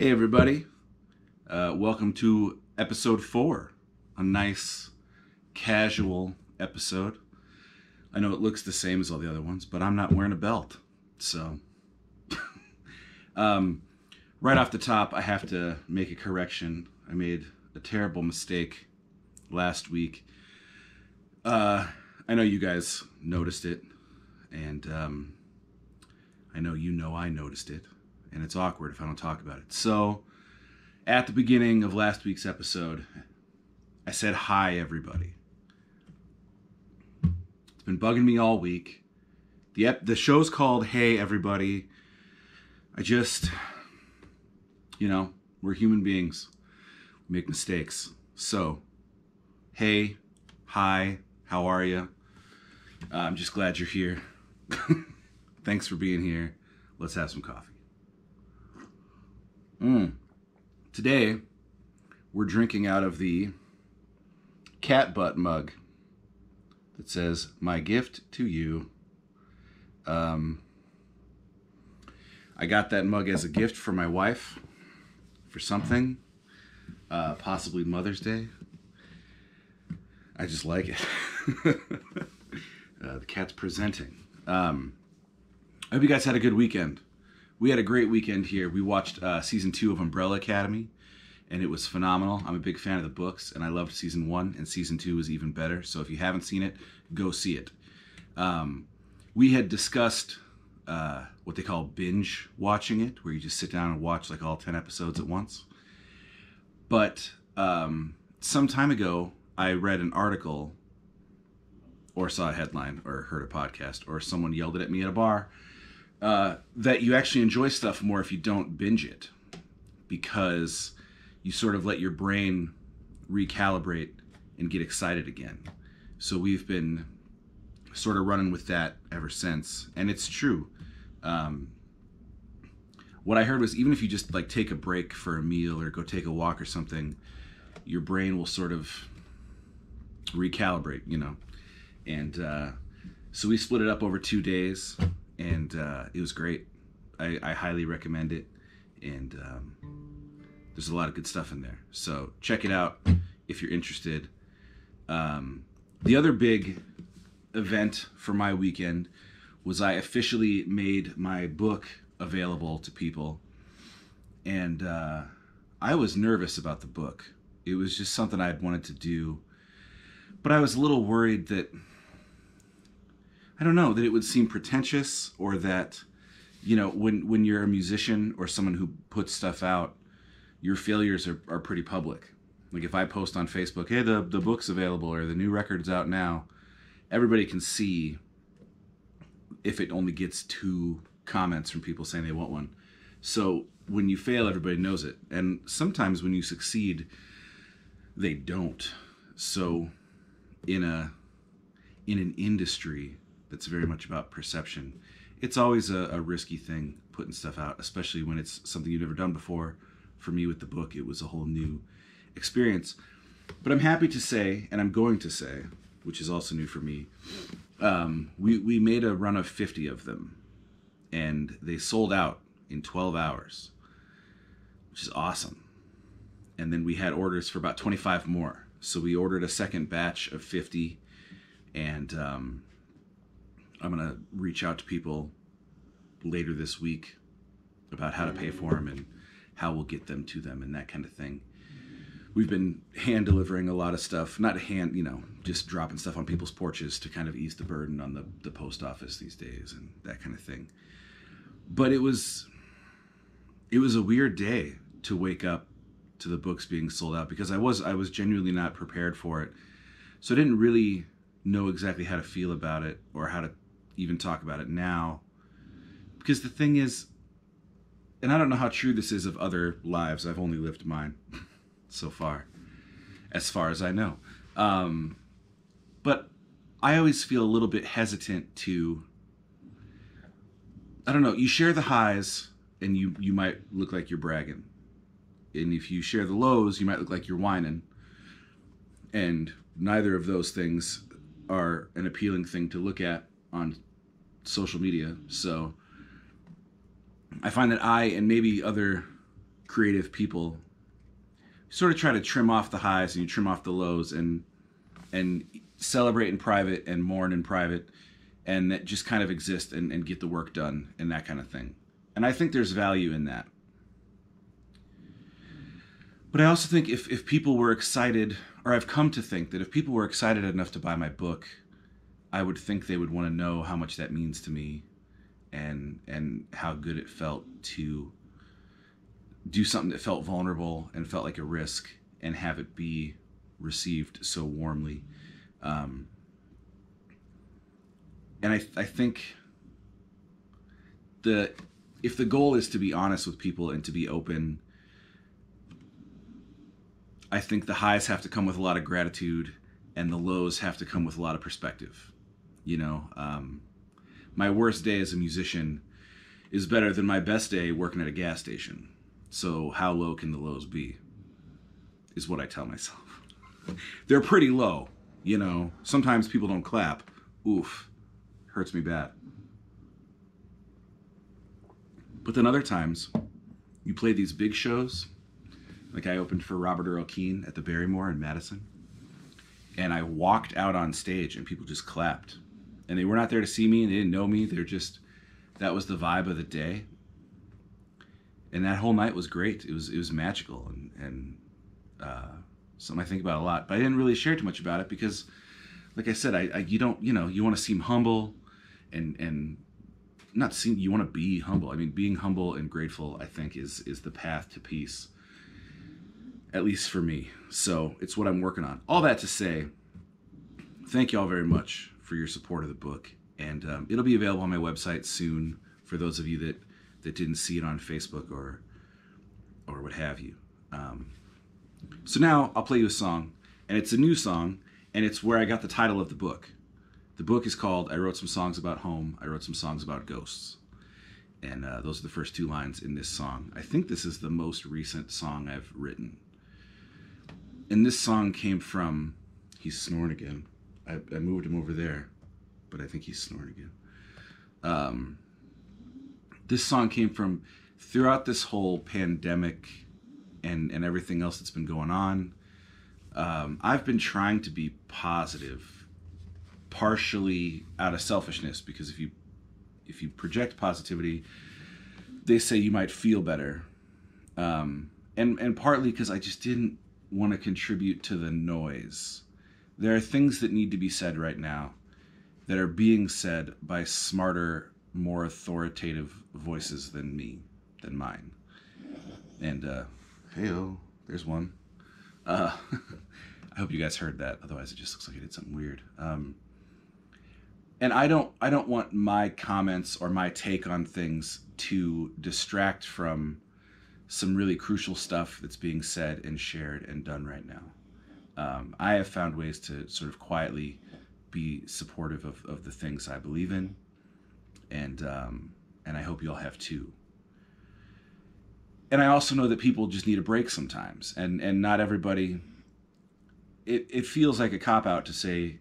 Hey everybody, welcome to episode 4, a nice casual episode. I know it looks the same as all the other ones, but I'm not wearing a belt, so right off the top I have to make a correction. I made a terrible mistake last week. I know you guys noticed it, and I know I noticed it. And it's awkward if I don't talk about it. So, at the beginning of last week's episode, I said, hi, everybody. It's been bugging me all week. The show's called Hey, Everybody. We're human beings. We make mistakes. So, hey, hi, how are you? I'm just glad you're here. Thanks for being here. Let's have some coffee. Today, we're drinking out of the cat butt mug that says, my gift to you. I got that mug as a gift for my wife for something, possibly Mother's Day. I just like it. The cat's presenting. I hope you guys had a good weekend. We had a great weekend here. We watched season 2 of Umbrella Academy, and it was phenomenal. I'm a big fan of the books, and I loved season 1, and season 2 was even better. So if you haven't seen it, go see it. We had discussed what they call binge watching it, where you just sit down and watch like all 10 episodes at once. But some time ago, I read an article, or saw a headline, or heard a podcast, or someone yelled it at me at a bar, that you actually enjoy stuff more if you don't binge it, because you sort of let your brain recalibrate and get excited again. So we've been sort of running with that ever since, and it's true. What I heard was even if you just like take a break for a meal or go take a walk or something, your brain will sort of recalibrate, and so we split it up over 2 days. And it was great. I highly recommend it. And there's a lot of good stuff in there. So check it out if you're interested. The other big event for my weekend was I officially made my book available to people. And I was nervous about the book. It was just something I'd wanted to do. But I was a little worried that that it would seem pretentious, or that, when you're a musician or someone who puts stuff out, your failures are pretty public. Like if I post on Facebook, hey, the book's available, or the new record's out now, everybody can see if it only gets 2 comments from people saying they want one. So when you fail, everybody knows it. And sometimes when you succeed, they don't. So in an industry that's very much about perception, it's always a risky thing putting stuff out, especially when it's something you've never done before. For me with the book, it was a whole new experience. But I'm happy to say, and I'm going to say, which is also new for me, we made a run of 50 of them, and they sold out in 12 hours, which is awesome. And then we had orders for about 25 more. So we ordered a second batch of 50, and I'm going to reach out to people later this week about how to pay for them and how we'll get them to them and that kind of thing. We've been hand delivering a lot of stuff, not just dropping stuff on people's porches to kind of ease the burden on the post office these days and that kind of thing. But it was a weird day to wake up to the books being sold out, because I was genuinely not prepared for it. So I didn't really know exactly how to feel about it or how to even talk about it now, because the thing is, and I don't know how true this is of other lives, I've only lived mine so far as I know, but I always feel a little bit hesitant to, you share the highs and you might look like you're bragging, and if you share the lows you might look like you're whining, and neither of those things are an appealing thing to look at on social media. So I find that I, and maybe other creative people sort of try to trim off the highs and you trim off the lows and celebrate in private and mourn in private, and that just kind of exist and get the work done and that kind of thing. And I think there's value in that. But I also think if people were excited, or I've come to think that if people were excited enough to buy my book, I would think they would want to know how much that means to me and how good it felt to do something that felt vulnerable and felt like a risk and have it be received so warmly. And I think if the goal is to be honest with people and to be open, I think the highs have to come with a lot of gratitude and the lows have to come with a lot of perspective. My worst day as a musician is better than my best day working at a gas station. So how low can the lows be, is what I tell myself. They're pretty low, Sometimes people don't clap. Oof, hurts me bad. But then other times, you play these big shows. Like I opened for Robert Earl Keen at the Barrymore in Madison. And I walked out on stage and people just clapped. And they were not there to see me and they didn't know me. That was the vibe of the day. And that whole night was great. It was magical and something I think about a lot. But I didn't really share too much about it because, like I said, you want to seem humble and not seem, you want to be humble. I mean, being humble and grateful, I think, is the path to peace, at least for me. So it's what I'm working on. All that to say, thank you all very much for your support of the book. And it'll be available on my website soon for those of you that didn't see it on Facebook or what have you. So now I'll play you a song, and it's a new song, and it's where I got the title of the book. The book is called I Wrote Some Songs About Home, I Wrote Some Songs About Ghosts. And those are the first two lines in this song. I think this is the most recent song I've written. And this song came from, he's snoring again. I moved him over there, but I think he's snoring again. This song came from throughout this whole pandemic and everything else that's been going on. I've been trying to be positive, partially out of selfishness, because if you project positivity, they say you might feel better. And partly because I just didn't want to contribute to the noise. There are things that need to be said right now that are being said by smarter, more authoritative voices than mine. And, hey-oh, there's one. I hope you guys heard that. Otherwise, it just looks like I did something weird. And I don't want my comments or my take on things to distract from some really crucial stuff that's being said and shared and done right now. I have found ways to sort of quietly be supportive of the things I believe in, and I hope you all have too. And I also know that people just need a break sometimes, and not everybody. It feels like a cop-out to say,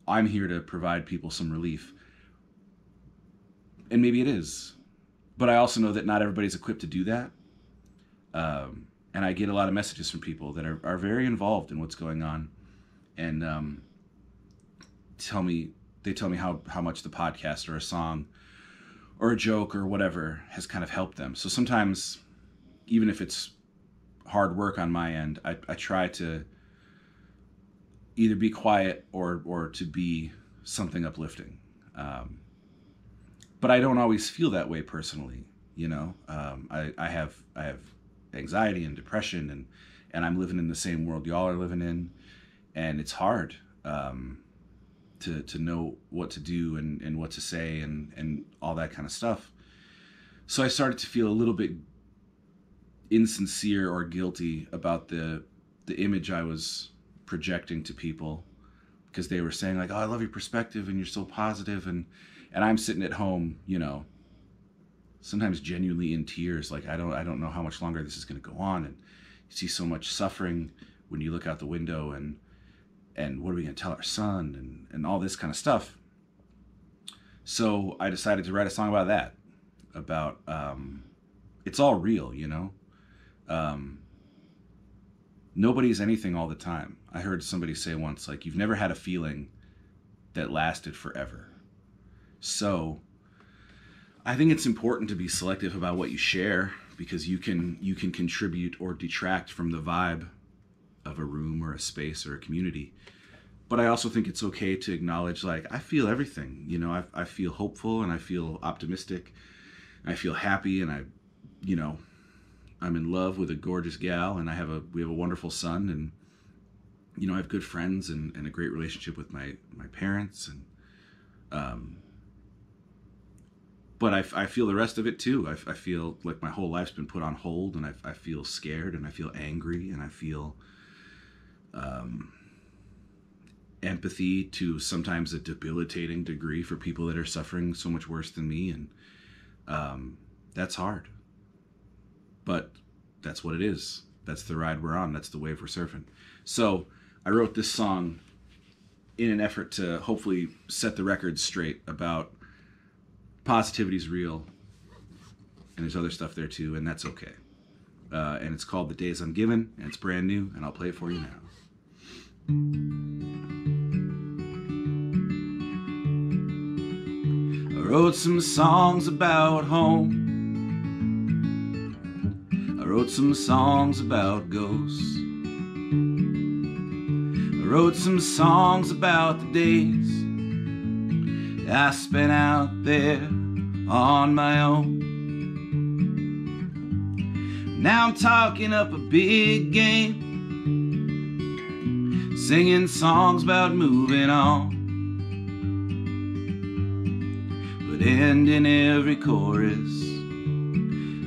I'm here to provide people some relief. And maybe it is. But I also know that not everybody's equipped to do that. And I get a lot of messages from people that are very involved in what's going on. And they tell me how much the podcast or a song or a joke or whatever has kind of helped them. So sometimes, even if it's hard work on my end, I try to either be quiet or to be something uplifting. But I don't always feel that way personally, I have anxiety and depression and I'm living in the same world y'all are living in, and it's hard to know what to do and what to say and all that kind of stuff. So I started to feel a little bit insincere or guilty about the image I was projecting to people, because they were saying like, oh, I love your perspective and you're so positive, and I'm sitting at home, sometimes genuinely in tears, like I don't know how much longer this is going to go on, and you see so much suffering when you look out the window, and what are we going to tell our son, and all this kind of stuff. So I decided to write a song about that, about it's all real, Nobody's anything all the time. I heard somebody say once, like, you've never had a feeling that lasted forever. So I think it's important to be selective about what you share, because you can contribute or detract from the vibe of a room or a space or a community. But I also think it's okay to acknowledge, like, I feel everything. You know, I feel hopeful, and I feel optimistic. I feel happy, and I'm in love with a gorgeous gal, and we have a wonderful son, and I have good friends and a great relationship with my parents, and but I feel the rest of it too. I feel like my whole life's been put on hold, and I feel scared, and I feel angry, and I feel empathy to sometimes a debilitating degree for people that are suffering so much worse than me, and that's hard. But that's what it is. That's the ride we're on. That's the wave we're surfing. So I wrote this song in an effort to hopefully set the record straight about positivity's real, and there's other stuff there too, and that's okay. And it's called The Days I'm Given, and it's brand new, and I'll play it for you now. I wrote some songs about home. I wrote some songs about ghosts. I wrote some songs about the days I spent out there on my own. Now I'm talking up a big game, singing songs about moving on, but ending every chorus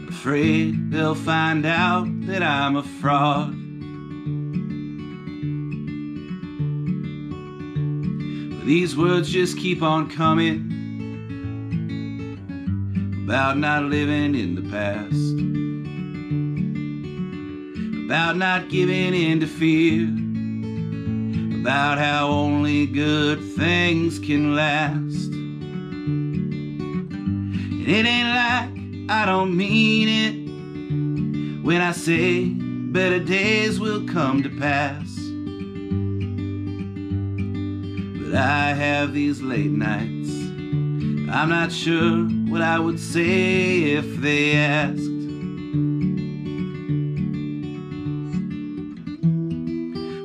afraid they'll find out that I'm a fraud. But these words just keep on coming about not living in the past, about not giving in to fear, about how only good things can last. And it ain't like I don't mean it when I say better days will come to pass. But I have these late nights, I'm not sure what I would say if they asked.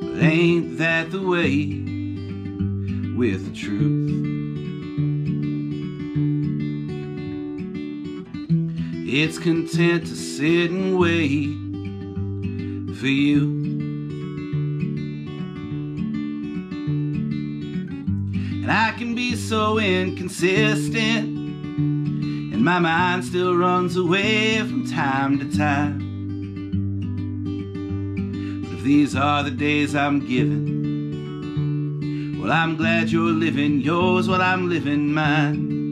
But ain't that the way with the truth? It's content to sit and wait for you. And I can be so inconsistent, and my mind still runs away from time to time. But if these are the days I'm given, well, I'm glad you're living yours while I'm living mine.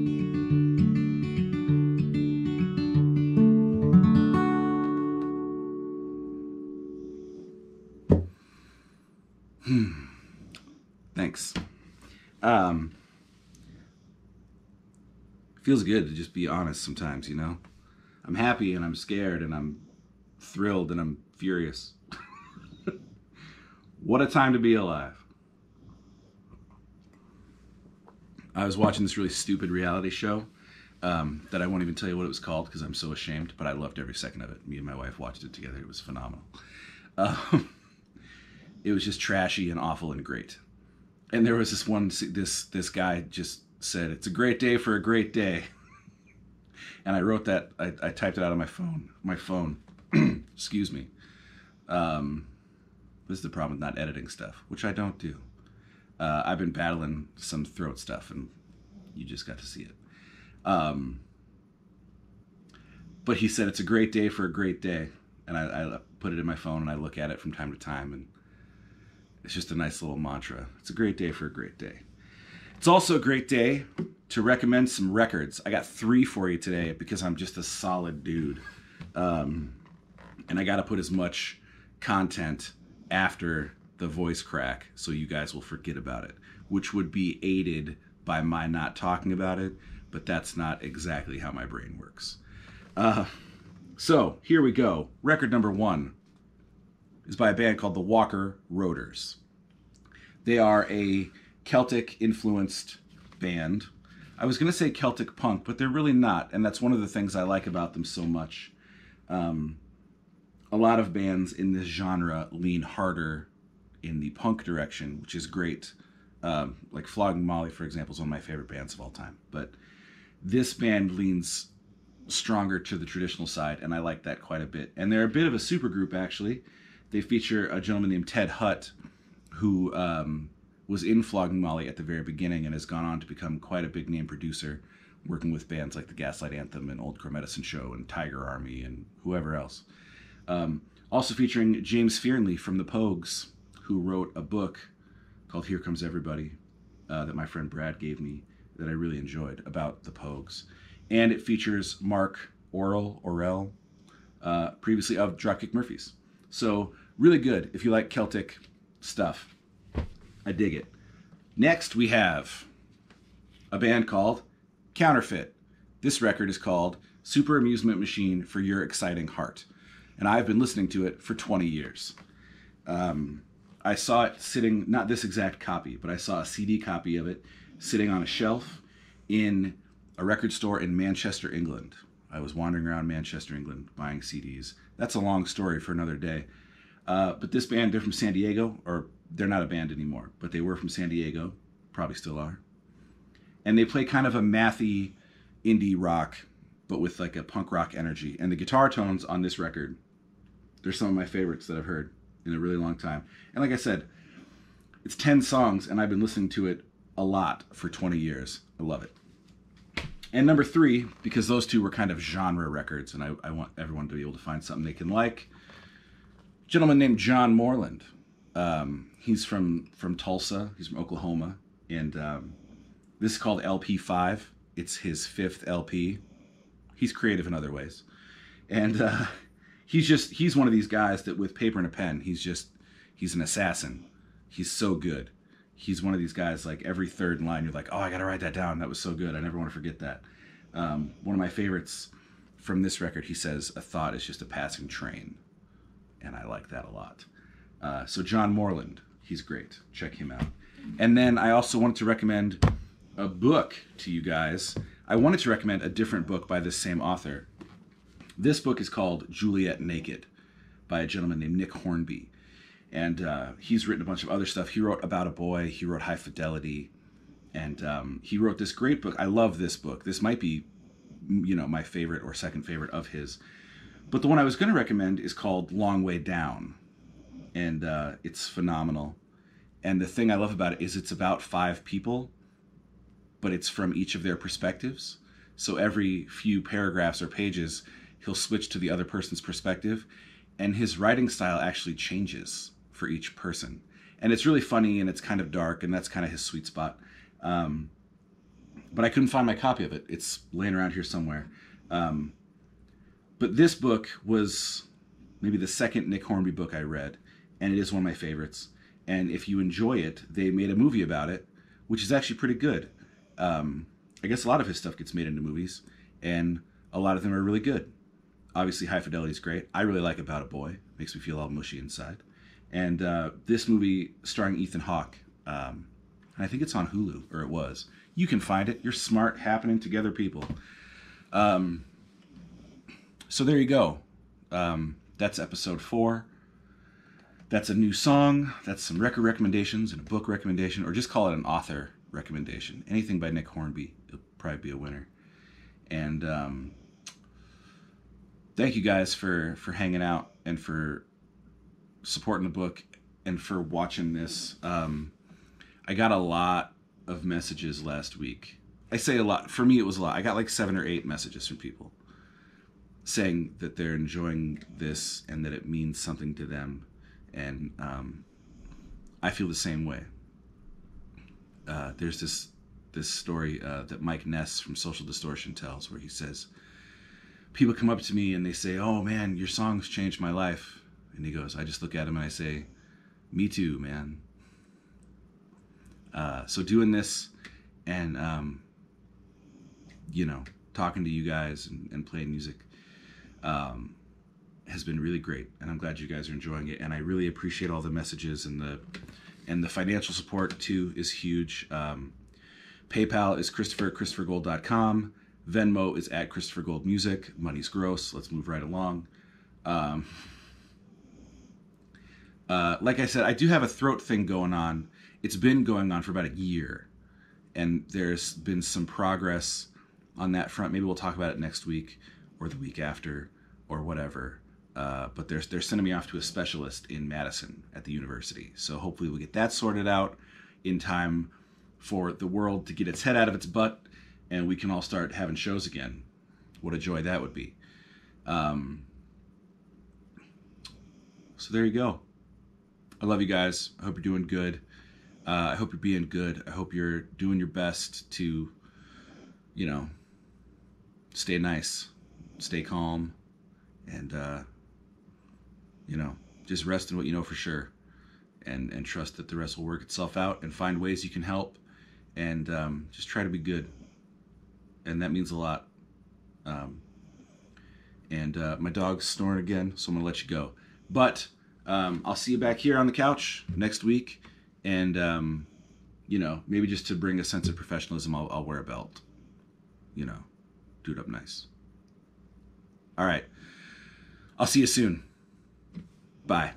Thanks. Feels good to just be honest sometimes, you know? I'm happy and I'm scared and I'm thrilled and I'm furious. What a time to be alive. I was watching this really stupid reality show that I won't even tell you what it was called because I'm so ashamed, but I loved every second of it. Me and my wife watched it together. It was phenomenal. It was just trashy and awful and great. And there was this guy just said, "It's a great day for a great day." And I wrote that, I typed it out on my phone. Excuse me. This is the problem with not editing stuff, which I don't do. I've been battling some throat stuff and you just got to see it. But he said, "It's a great day for a great day." And I put it in my phone and I look at it from time to time, and it's just a nice little mantra. It's a great day for a great day. It's also a great day to recommend some records. I got 3 for you today because I'm just a solid dude. And I got to put as much content after the voice crack so you guys will forget about it, which would be aided by my not talking about it, but that's not exactly how my brain works. So here we go. Record number 1 is by a band called the Walker Roaders. They are a Celtic-influenced band. I was going to say Celtic punk, but they're really not, and that's one of the things I like about them so much. A lot of bands in this genre lean harder in the punk direction, which is great. Like Flogging Molly, for example, is one of my favorite bands of all time. But this band leans stronger to the traditional side, and I like that quite a bit. And they're a bit of a supergroup, actually. They feature a gentleman named Ted Hutt, who was in Flogging Molly at the very beginning and has gone on to become quite a big name producer, working with bands like the Gaslight Anthem and Old Crow Medicine Show and Tiger Army and whoever else. Also featuring James Fearnley from the Pogues, who wrote a book called Here Comes Everybody that my friend Brad gave me that I really enjoyed about the Pogues. And it features Mark Orrell, previously of Dropkick Murphys. So really good if you like Celtic stuff. I dig it. Next we have a band called Counterfeit. This record is called Super Amusement Machine for Your Exciting Heart. And I've been listening to it for 20 years. I saw it sitting, not this exact copy, but I saw a CD copy of it sitting on a shelf in a record store in Manchester, England. I was wandering around Manchester, England, buying CDs. That's a long story for another day. But this band, they're from San Diego, or they're not a band anymore, but they were from San Diego, probably still are. And they play kind of a mathy indie rock, but with like a punk rock energy. And the guitar tones on this record, they're some of my favorites that I've heard in a really long time. And like I said, it's 10 songs, and I've been listening to it a lot for 20 years. I love it. And number 3, because those two were kind of genre records, and I want everyone to be able to find something they can like. A gentleman named John Moreland. He's from Tulsa. He's from Oklahoma. And this is called LP5. It's his 5th LP. He's creative in other ways. And he's one of these guys that with paper and a pen, he's an assassin. He's so good. He's one of these guys, like every third line, you're like, oh, I got to write that down. That was so good. I never want to forget that. One of my favorites from this record, he says, a thought is just a passing train. And I like that a lot. So John Moreland, he's great. Check him out. And then I also wanted to recommend a book to you guys. I wanted to recommend a different book by this same author. This book is called Juliet Naked by a gentleman named Nick Hornby. And he's written a bunch of other stuff. He wrote About a Boy. He wrote High Fidelity. And he wrote this great book. I love this book. This might be, my favorite or second favorite of his. But the one I was going to recommend is called Long Way Down. And it's phenomenal. And the thing I love about it is it's about 5 people, but it's from each of their perspectives. So every few paragraphs or pages, he'll switch to the other person's perspective. And his writing style actually changes for each person. And it's really funny, and it's kind of dark, and that's kind of his sweet spot. But I couldn't find my copy of it. It's laying around here somewhere. But this book was maybe the second Nick Hornby book I read, and it is one of my favorites. And if you enjoy it, they made a movie about it, which is actually pretty good. I guess a lot of his stuff gets made into movies, and a lot of them are really good. Obviously, High Fidelity is great. I really like About a Boy. Makes me feel all mushy inside. And this movie starring Ethan Hawke, and I think it's on Hulu, or it was. You can find it. You're smart, happening together people. So there you go. That's episode 4. That's a new song. That's some record recommendations and a book recommendation, or just call it an author recommendation. Anything by Nick Hornby, it'll probably be a winner. And thank you guys for hanging out and for supporting the book and for watching this. I got a lot of messages last week. I say a lot. For me, it was a lot. I got like 7 or 8 messages from people saying that they're enjoying this and that it means something to them. And I feel the same way. There's this story that Mike Ness from Social Distortion tells, where he says, people come up to me and they say, oh man, your songs changed my life. And he goes, I just look at him and I say, me too, man. So doing this and, talking to you guys and playing music, has been really great, and I'm glad you guys are enjoying it. And I really appreciate all the messages, and the financial support too is huge. PayPal is Christopher@ChristopherGold.com. Venmo is @ChristopherGoldMusic. Money's gross. Let's move right along. Like I said, I do have a throat thing going on. It's been going on for about a year, and there's been some progress on that front. Maybe we'll talk about it next week or the week after or whatever. But they're sending me off to a specialist in Madison at the university. So hopefully we'll get that sorted out in time for the world to get its head out of its butt and we can all start having shows again. What a joy that would be. So there you go. I love you guys. I hope you're doing good. I hope you're being good. I hope you're doing your best to, stay nice, stay calm, and, just rest in what you know for sure, and trust that the rest will work itself out, and find ways you can help, and just try to be good. And that means a lot. My dog's snoring again, so I'm going to let you go. But I'll see you back here on the couch next week. And, maybe just to bring a sense of professionalism, I'll wear a belt. Do it up nice. All right. I'll see you soon. Bye.